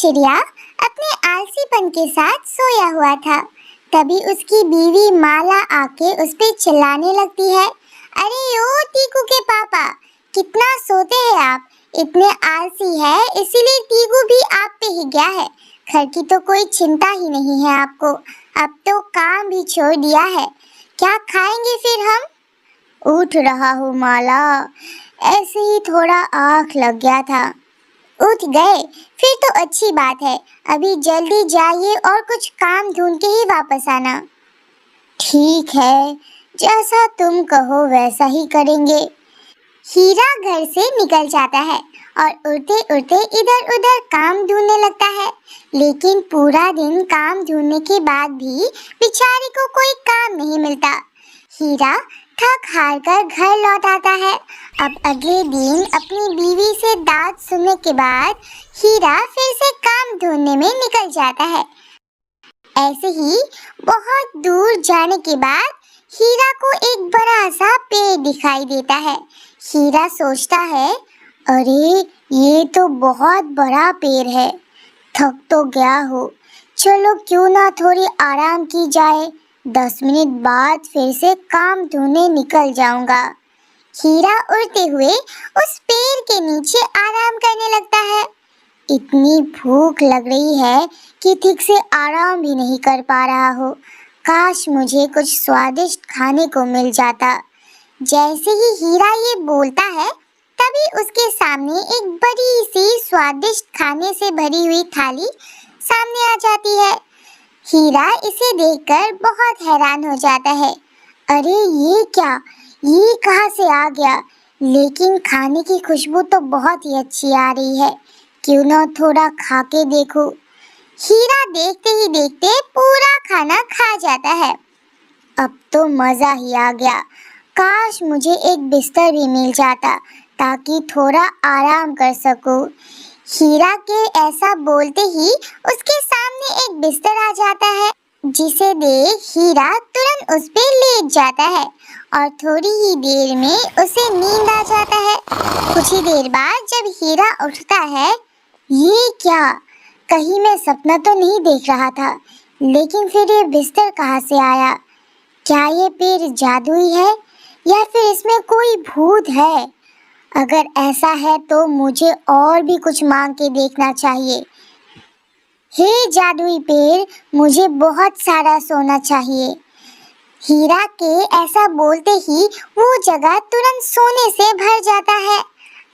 चिड़िया अपने आलसीपन के साथ सोया हुआ था। तभी उसकी बीवी माला आके उस पे चिल्लाने लगती है, अरे ओ टीकू के पापा, कितना सोते हैं आप, इतने आलसी है इसीलिए टीकू भी आप पे ही गया है। घर की तो कोई चिंता ही नहीं है आपको, अब तो काम भी छोड़ दिया है, क्या खाएंगे फिर हम? उठ रहा हूँ माला, ऐसे ही थोड़ा आँख लग गया था। उठ गए, फिर तो अच्छी बात है, अभी जल्दी जाइए और कुछ काम ढूंढ के ही वापस आना। ठीक है, जैसा तुम कहो वैसा ही करेंगे। हीरा घर से निकल जाता है और उड़ते उड़ते इधर उधर काम ढूंढने लगता है, लेकिन पूरा दिन काम ढूंढने के बाद भी बेचारे को कोई काम नहीं मिलता। हीरा थक हार कर घर लौट आता है। अब अगले दिन अपनी बीवी से डांट सुनने के बाद हीरा फिर से काम ढूंढने में निकल जाता है। ऐसे ही बहुत दूर जाने के बाद हीरा को एक बड़ा सा पेड़ दिखाई देता है। हीरा सोचता है, अरे ये तो बहुत बड़ा पेड़ है, थक तो गया हूँ, चलो क्यों ना थोड़ी आराम की जाए, 10 मिनट बाद फिर से काम ढूंढने निकल जाऊंगा। हीरा उड़ते हुए उस पेड़ के नीचे आराम करने लगता है। इतनी भूख लग रही है कि ठीक से आराम भी नहीं कर पा रहा हूँ, काश मुझे कुछ स्वादिष्ट खाने को मिल जाता। जैसे ही हीरा ये बोलता है तभी उसके सामने एक बड़ी सी स्वादिष्ट खाने से भरी हुई थाली सामने आ जाती है। हीरा इसे देखकर बहुत हैरान हो जाता है, अरे ये क्या, ये कहाँ से आ गया, लेकिन खाने की खुशबू तो बहुत ही अच्छी आ रही है, क्यों ना थोड़ा खा के देखो। हीरा देखते ही देखते पूरा खाना खा जाता है। अब तो मज़ा ही आ गया, काश मुझे एक बिस्तर भी मिल जाता ताकि थोड़ा आराम कर सकूं। हीरा के ऐसा बोलते ही उसके सामने एक बिस्तर आ जाता है, जिसे देख हीरा तुरंत उस पे लेट जाता है और थोड़ी ही देर में उसे नींद आ जाता है। कुछ ही देर बाद जब हीरा उठता है, ये क्या, कहीं मैं सपना तो नहीं देख रहा था, लेकिन फिर ये बिस्तर कहाँ से आया? क्या ये पेड़ जादुई है या फिर इसमें कोई भूत है? अगर ऐसा है तो मुझे और भी कुछ मांग के देखना चाहिए। हे जादुई पेड़, मुझे बहुत सारा सोना चाहिए। हीरा के ऐसा बोलते ही वो जगह तुरंत सोने से भर जाता है।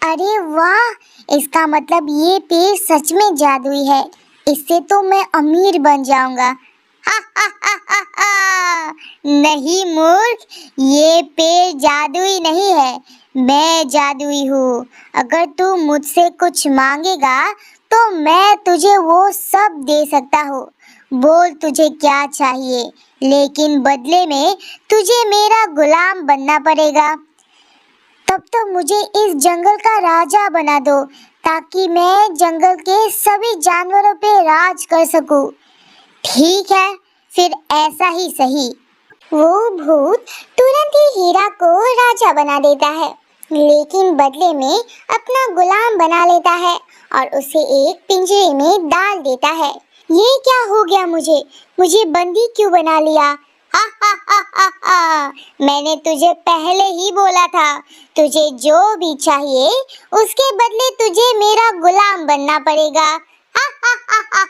अरे वाह, इसका मतलब ये पेड़ सच में जादुई है, इससे तो मैं अमीर बन जाऊंगा। हा हा हा हा हा। नहीं मूर्ख, ये पेड़ जादुई नहीं है, मैं जादुई हूँ। अगर तू मुझसे कुछ मांगेगा तो मैं तुझे वो सब दे सकता हूँ। बोल तुझे क्या चाहिए, लेकिन बदले में तुझे मेरा गुलाम बनना पड़ेगा। तब तो मुझे इस जंगल का राजा बना दो ताकि मैं जंगल के सभी जानवरों पे राज कर सकूं। ठीक है, फिर ऐसा ही सही। वो भूत तुरंत ही हीरा को राजा बना देता है, लेकिन बदले में अपना गुलाम बना लेता है और उसे एक पिंजरे में डाल देता है। ये क्या हो गया, मुझे बंदी क्यों बना लिया? हा हा हा हा हा। मैंने तुझे पहले ही बोला था, तुझे जो भी चाहिए उसके बदले तुझे मेरा गुलाम बनना पड़ेगा। हा हा हा हा।